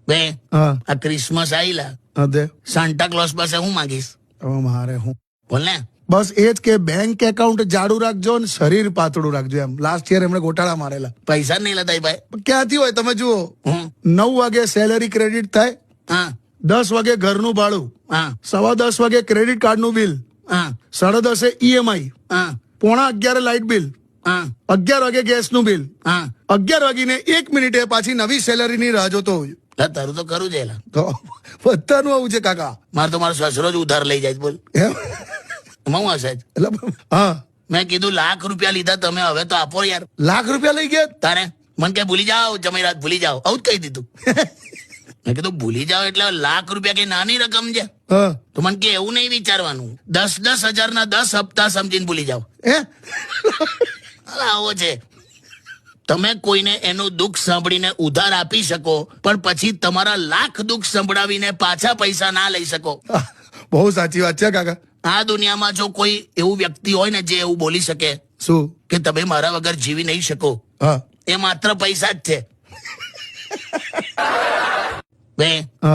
બે હા આ ક્રિસમસ આઈલા અદે સાન્ટા ક્લોઝ પાસે હું માંગીશ? હવે મારે હું બોલ ને. બસ એ જ કે બેંક એકાઉન્ટ જાડું રાખજો ને શરીર પાતળું રાખજો. એમ લાસ્ટ યર એમણે ગોટાળા મારેલા. પૈસા જ નહીં લેતા ભાઈ. પણ ક્યાંથી હોય તમે જુઓ, હું 9 વાગે સેલેરી ક્રેડિટ થાય, હા 10 વાગે ઘરનું ભાડું, હા 10:15 વાગે ક્રેડિટ કાર્ડનું બિલ, હા 10:30 EMI, હા 11:45 લાઇટ બિલ, હા 11 વાગે ગેસનું બિલ, હા 11 વાગીને 1 મિનિટે પાછી નવી સેલેરીની રાહ જોતો હોઉં. લા, તારું તો ખરું છે એલા. તો બધાનું આવું છે કાકા. મારો સસરો જ ઉધાર લઈ જાય છે. બોલ એમ એમાં હું હશે? એટલે હા, મેં કીધું લાખ રૂપિયા લીધા તમે, હવે તો આપો યાર. લાખ રૂપિયા લઈ ગયા. તારે મને કે ભૂલી જાઓ જમેરાત, ભૂલી જાઓ, આવું જ કહી દીધું. મેં કીધું ભૂલી જાઓ એટલે લાખ રૂપિયા કઈ નાની રકમ છે? હા તો મને કે એવું નહીં વિચારવાનું, 10,000 10 હપ્તા સમજીને ભૂલી જાઓ. હે આવો છે. તમે કોઈને એનું દુઃખ સાંભળીને ઉધાર આપી શકો, પણ પછી તમારા લાખ દુઃખ સંભળાવીને પાછા પૈસા ના લઈ શકો. બહુ સાચી વાત છે કાકા. આ દુનિયામાં જો કોઈ એવું વ્યક્તિ હોય ને જે એવું બોલી શકે શું? કે તમે મારા વગર જીવી નહીં શકો, હા એ માત્ર પૈસા જ છે. બે